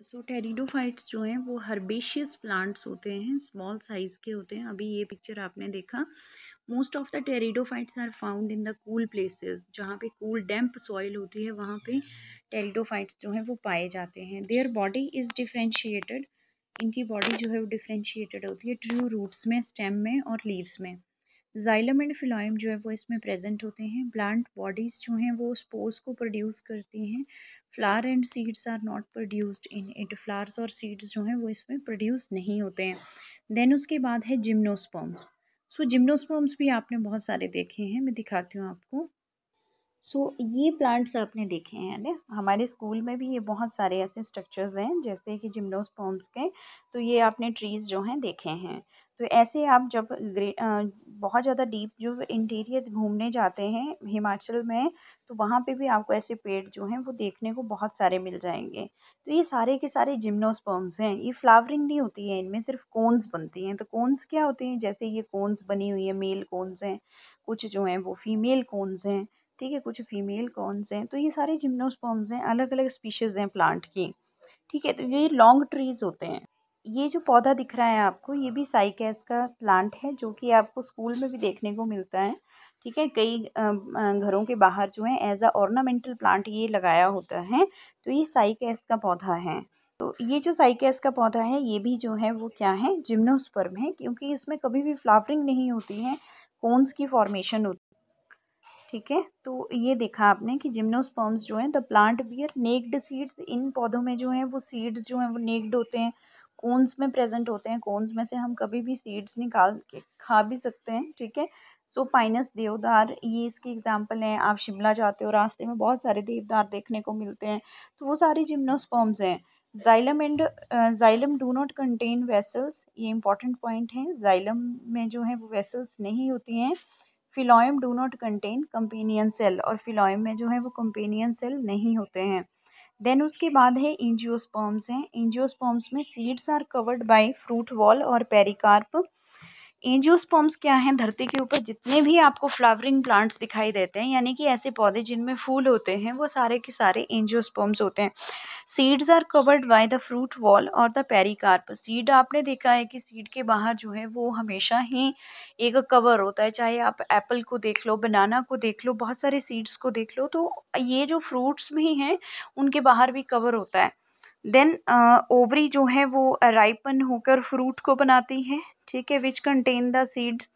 सो pteridophytes जो हैं वो हर्बेशियस प्लांट्स होते हैं, स्मॉल साइज के होते हैं। अभी ये पिक्चर आपने देखा। Most of the pteridophytes are found in the cool places, जहाँ पे कूल डैम्प सॉइल होती है वहाँ पे टेरिडोफाइट्स जो हैं वो पाए जाते हैं। देयर बॉडी इज़ डिफ्रेंशिएटेड, इनकी बॉडी जो है वो डिफ्रेंशिएटेड होती है ट्रू रूट्स में, स्टेम में और लीव्स में। जाइलम एंड फिलोएम जो है वो इसमें प्रेजेंट होते हैं। प्लांट बॉडीज़ जो हैं वो स्पोर्स को प्रोड्यूस करती हैं। Flower and seeds are not produced in it, flowers और सीड्स जो हैं वो इसमें प्रोड्यूस नहीं होते हैं। देन उसके बाद है जिम्नोस्पर्म्स। सो जिम्नोस्पर्म्स भी आपने बहुत सारे देखे हैं, मैं दिखाती हूँ आपको। ये प्लांट्स आपने देखे हैं ना, हमारे स्कूल में भी ये बहुत सारे ऐसे स्ट्रक्चर्स हैं जैसे कि जिम्नोस्पर्म्स के। तो ये आपने ट्रीज़ जो हैं देखे हैं। तो ऐसे आप जब बहुत ज़्यादा डीप जो इंटीरियर घूमने जाते हैं हिमाचल में, तो वहाँ पे भी आपको ऐसे पेड़ जो हैं वो देखने को बहुत सारे मिल जाएंगे। तो ये सारे के सारे जिम्नोस्पर्म्स हैं। ये फ्लावरिंग नहीं होती है, इनमें सिर्फ कोन्स बनती हैं। तो कोन्स क्या होती हैं, जैसे ये कोन्स बनी हुई है, मेल कोन्स हैं, कुछ जो हैं वो फीमेल कोन्स हैं। ठीक है, कुछ फीमेल कॉर्न्स हैं। तो ये सारे जिम्नोस्पर्म्स हैं, अलग अलग स्पीशीज़ हैं प्लांट की। ठीक है, तो ये लॉन्ग ट्रीज़ होते हैं। ये जो पौधा दिख रहा है आपको, ये भी साइकैस का प्लांट है, जो कि आपको स्कूल में भी देखने को मिलता है। ठीक है, कई घरों के बाहर जो है एज अ ऑर्नामेंटल प्लांट ये लगाया होता है। तो ये साइकैस का पौधा है। तो ये जो साइकैस का पौधा है, ये भी जो है वो क्या है, जिम्नोस्पर्म है, क्योंकि इसमें कभी भी फ्लावरिंग नहीं होती है, कोन्स की फॉर्मेशन होती है। ठीक है, तो ये देखा आपने कि जिम्नोस्पर्म्स जो हैं the plant bear naked seeds. इन पौधों में जो है वो सीड्स जो हैं वो नेक्ड होते हैं, कोन्स में प्रेजेंट होते हैं। कोन्स में से हम कभी भी सीड्स निकाल के खा भी सकते हैं। ठीक है, सो पाइनस देवदार ये इसके एग्जाम्पल हैं। आप शिमला जाते हो, रास्ते में बहुत सारे देवदार देखने को मिलते हैं, तो वो सारे जिम्नोस्पर्म्स हैं। Xylem do not contain vessels, ये इंपॉर्टेंट पॉइंट है। जाइलम में जो है वो वेसल्स नहीं होती हैं। Phloem do not contain companion cell, और फिलोएम में जो है वो कंपेनियन सेल नहीं होते हैं। देन उसके बाद है एंजियोस्पर्म्स हैं। एंजियोस्पर्म्स में seeds are covered by fruit wall और पेरिकार्प। एंजियोस्पर्म्स क्या हैं, धरती के ऊपर जितने भी आपको फ्लावरिंग प्लांट्स दिखाई देते हैं, यानी कि ऐसे पौधे जिनमें फूल होते हैं, वो सारे के सारे एंजियोस्पर्म्स होते हैं। Seeds are covered by the fruit wall और द पेरिकार्प। सीड आपने देखा है कि सीड के बाहर जो है वो हमेशा ही एक कवर होता है। चाहे आप एप्पल को देख लो, बनाना को देख लो, बहुत सारे सीड्स को देख लो, तो ये जो फ्रूट्स भी हैं उनके बाहर भी कवर होता है। देन ओवरी जो है वो राइपन होकर फ्रूट को बनाती है। ठीक है, विच कंटेन द सीड्स।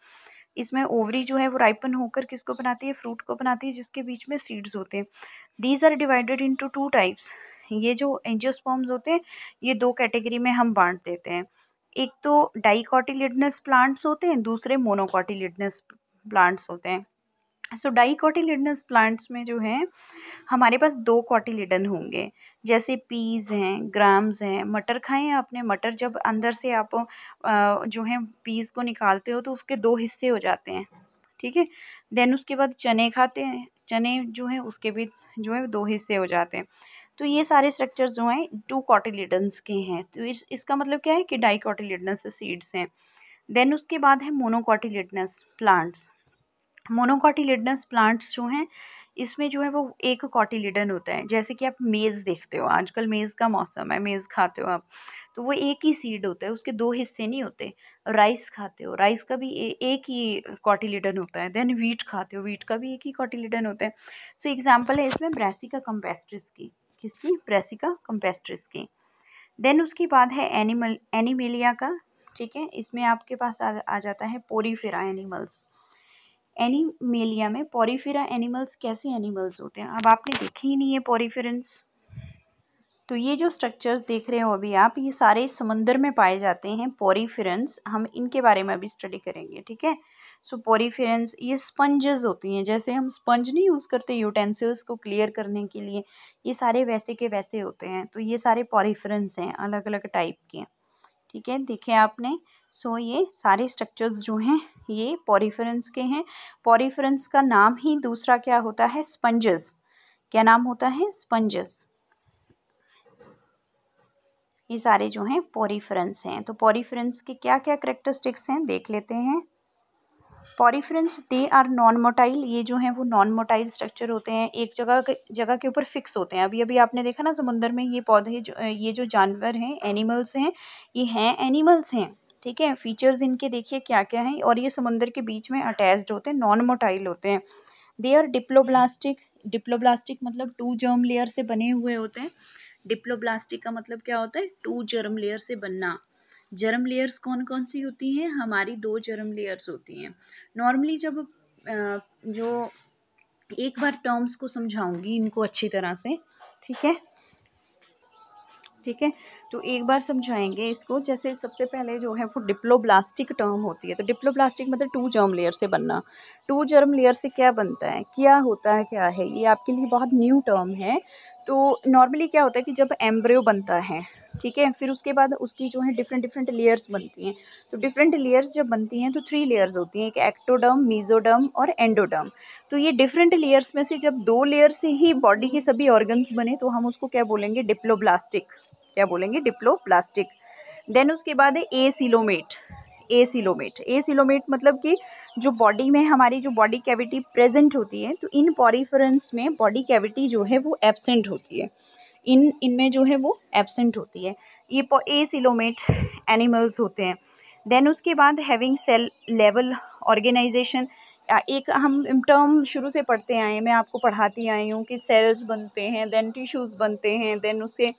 इसमें ओवरी जो है वो राइपन होकर किसको बनाती है, फ्रूट को बनाती है, जिसके बीच में सीड्स होते हैं। These are divided into two types. ये जो एंजियोस्पर्म्स होते हैं, ये दो कैटेगरी में हम बांट देते हैं। एक तो डाइकोटिलिडनस प्लांट्स होते हैं, दूसरे मोनोकोटिलिडनस प्लांट्स होते हैं। सो डाइकोटिलिडनस प्लांट्स में जो है हमारे पास दो कोटिलिडन होंगे। जैसे पीज हैं, ग्राम्स हैं, मटर खाए हैं आपने। मटर जब अंदर से आप जो है पीज को निकालते हो तो उसके दो हिस्से हो जाते हैं। ठीक है, देन उसके बाद चने खाते हैं, चने जो है उसके भी जो है दो हिस्से हो जाते हैं। तो ये सारे स्ट्रक्चर जो हैं टू कोटिलिडन्स के हैं। तो इसका मतलब क्या है कि डाइकोटिलिडनस सीड्स हैं। देन उसके बाद है मोनोकोटिलिडनस प्लांट्स। मोनोकोटिलिडनस प्लांट्स जो हैं, इसमें जो है वो एक कोटिलिडन होता है। जैसे कि आप मेज़ देखते हो, आजकल मेज़ का मौसम है, मेज़ खाते हो आप, तो वो एक ही सीड होता है, उसके दो हिस्से नहीं होते। राइस खाते हो, राइस का भी एक ही कोटिलिडन होता है। देन वीट खाते हो, वीट का भी एक ही कोटिलिडन होता है। सो एग्जाम्पल है इसमें ब्रासिका कैम्पेस्ट्रिस की। किसकी, ब्रासिका कैम्पेस्ट्रिस की। देन उसके बाद है एनिमेलिया का। ठीक है, इसमें आपके पास आ जाता है पोरीफेरा एनिमल्स। एनिमेलिया में पोरीफेरा एनिमल्स कैसे एनिमल्स होते हैं, अब आपने देखे ही नहीं है पोरीफेरेंस। तो ये जो स्ट्रक्चर्स देख रहे हो अभी आप, ये सारे समंदर में पाए जाते हैं पोरीफेरेंस। हम इनके बारे में अभी स्टडी करेंगे। ठीक है, सो पोरीफेरेंस ये स्पंजेस होती हैं। जैसे हम स्पंज नहीं यूज़ करते यूटेंसिल्स को क्लियर करने के लिए, ये सारे वैसे के वैसे होते हैं। तो ये सारे पोरीफेरेंस हैं, अलग अलग टाइप के। ठीक है, देखे आपने। सो ये सारे स्ट्रक्चर्स जो हैं ये पोरीफेरेंस के हैं। पोरीफेरेंस का नाम ही दूसरा क्या होता है, स्पंजेस। क्या नाम होता है, स्पंजेस। ये सारे जो हैं पोरीफेरेंस हैं। तो पोरीफेरेंस के क्या क्या करेक्टरिस्टिक्स हैं देख लेते हैं। पॉरीफ्रेंस दे आर नॉन मोटाइल, ये जो हैं वो नॉन मोटाइल स्ट्रक्चर होते हैं, एक जगह के ऊपर फिक्स होते हैं। अभी अभी आपने देखा ना समुंदर में ये पौधे ये जो जानवर हैं, एनिमल्स हैं, ये हैं एनिमल्स हैं, ठीक है। फीचर्स इनके देखिए क्या क्या हैं, और ये समुंदर के बीच में अटैच्ड होते हैं, नॉन मोटाइल होते हैं। दे आर डिप्लोब्लास्टिक, डिप्लोब्लास्टिक मतलब 2 जर्म लेयर से बने हुए होते हैं। डिप्लोब्लास्टिक का मतलब क्या होता है, 2 जर्म लेयर से बनना। जर्म लेयर्स कौन कौन सी होती हैं, हमारी 2 जर्म लेयर्स होती हैं। नॉर्मली जब जो एक बार टर्म्स को समझाऊंगी इनको अच्छी तरह से, ठीक है, ठीक है। तो एक बार समझाएंगे इसको। जैसे सबसे पहले जो है वो डिप्लोब्लास्टिक टर्म होती है। तो डिप्लोब्लास्टिक मतलब 2 जर्म लेयर से बनना। 2 जर्म लेयर से क्या बनता है, क्या होता है, क्या है, ये आपके लिए बहुत न्यू टर्म है। तो नॉर्मली क्या होता है कि जब एम्ब्रियो बनता है, ठीक है, फिर उसके बाद उसकी जो है डिफरेंट डिफरेंट लेयर्स बनती हैं। तो डिफरेंट लेयर्स जब बनती हैं तो 3 लेयर्स होती हैं, एक एक्टोडर्म, मेसोडर्म और एंडोडर्म। तो ये डिफरेंट लेयर्स में से जब 2 लेयर से ही बॉडी के सभी ऑर्गन्स बने तो हम उसको क्या बोलेंगे, डिप्लोब्लास्टिक। क्या बोलेंगे, डिप्लोब्लास्टिक। देन उसके बाद है एसिलोमेट। एसिलोमेट, एसिलोमेट मतलब कि जो बॉडी में हमारी जो बॉडी कैविटी प्रेजेंट होती है, तो इन पॉरीफेरेंस में बॉडी कैविटी जो है वो एब्सेंट होती है, इनमें जो है वो एब्सेंट होती है। ये एसिलोमेट एनिमल्स होते हैं। देन उसके बाद हैविंग सेल लेवल ऑर्गेनाइजेशन। एक हम टर्म शुरू से पढ़ते आए हैं, मैं आपको पढ़ाती आई हूँ कि सेल्स बनते हैं, देन टिश्यूज़ बनते हैं, देन उससे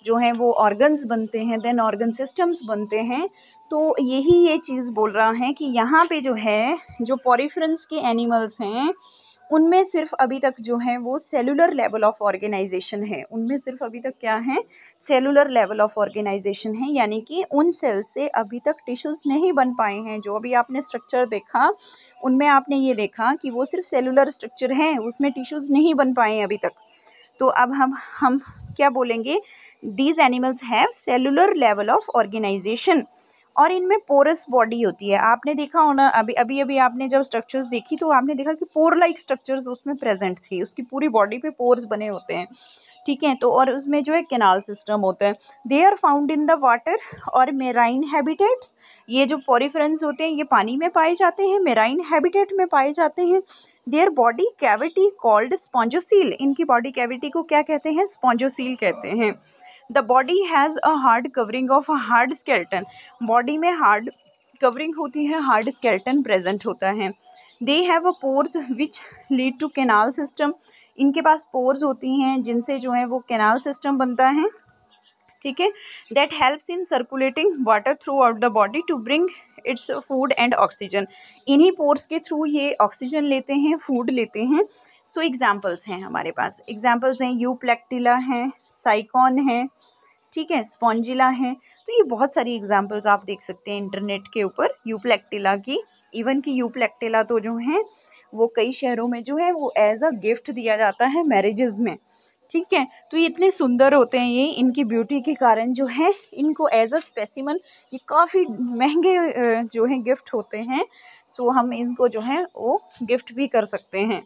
जो हैं वो ऑर्गन्स बनते हैं, देन ऑर्गन सिस्टम्स बनते हैं। तो यही ये चीज़ बोल रहा है कि यहाँ पे जो है जो पॉरीफेरेंस के एनिमल्स हैं उनमें सिर्फ अभी तक जो है वो सेलुलर लेवल ऑफ ऑर्गेनाइजेशन है, उनमें सिर्फ अभी तक क्या है, सेलुलर लेवल ऑफ ऑर्गेनाइजेशन है, यानी कि उन सेल से अभी तक टिश्यूज़ नहीं बन पाए हैं। जो अभी आपने स्ट्रक्चर देखा उनमें आपने ये देखा कि वो सिर्फ सेलुलर स्ट्रक्चर हैं, उसमें टिश्यूज़ नहीं बन पाए हैं अभी तक। तो अब हम क्या बोलेंगे, these animals have cellular level of organization. और इनमें पोरस बॉडी होती है। आपने देखा होना अभी आपने जब स्ट्रक्चर्स देखी तो आपने देखा कि पोर लाइक स्ट्रक्चर्स उसमें प्रेजेंट थी, उसकी पूरी बॉडी पे पोर्स बने होते हैं, ठीक है। तो और उसमें जो है कैनाल सिस्टम होता है। They are found in the water और मेराइन हैबिटेट्स। ये जो पॉरीफेरेंस होते हैं ये पानी में पाए जाते हैं, मेराइन हैबिटेट में पाए जाते हैं। Their body cavity called spongocoel, इनकी बॉडी कैविटी को क्या कहते हैं, स्पॉन्जोसील कहते हैं। The body has a hard covering of a hard skeleton, body में हार्ड कवरिंग होती है, हार्ड स्केलेटन प्रेजेंट होता है। They have a pores which lead to canal system, इनके पास पोर्स होती हैं जिनसे जो है वो कैनाल सिस्टम बनता है, ठीक है। That helps in circulating water throughout the body to bring its food and oxygen, इन्हीं पोर्स के थ्रू ये ऑक्सीजन लेते हैं, फूड लेते हैं। सो एग्जाम्पल्स हैं हमारे पास, एग्जाम्पल्स हैं यूप्लेक्टिला हैं, साइकॉन है, ठीक है, स्पॉन्जिला है। तो ये बहुत सारी एग्जाम्पल्स आप देख सकते हैं इंटरनेट के ऊपर यूप्लेक्टिला की। इवन की यूप्लेक्टिला तो जो है वो कई शहरों में जो है वो एज अ गिफ्ट दिया जाता है मैरिजेस में, ठीक है। तो ये इतने सुंदर होते हैं, ये इनकी ब्यूटी के कारण जो है इनको एज अ स्पेसिमन ये काफ़ी महंगे जो है गिफ्ट होते हैं। सो हम इनको जो है वो गिफ्ट भी कर सकते हैं।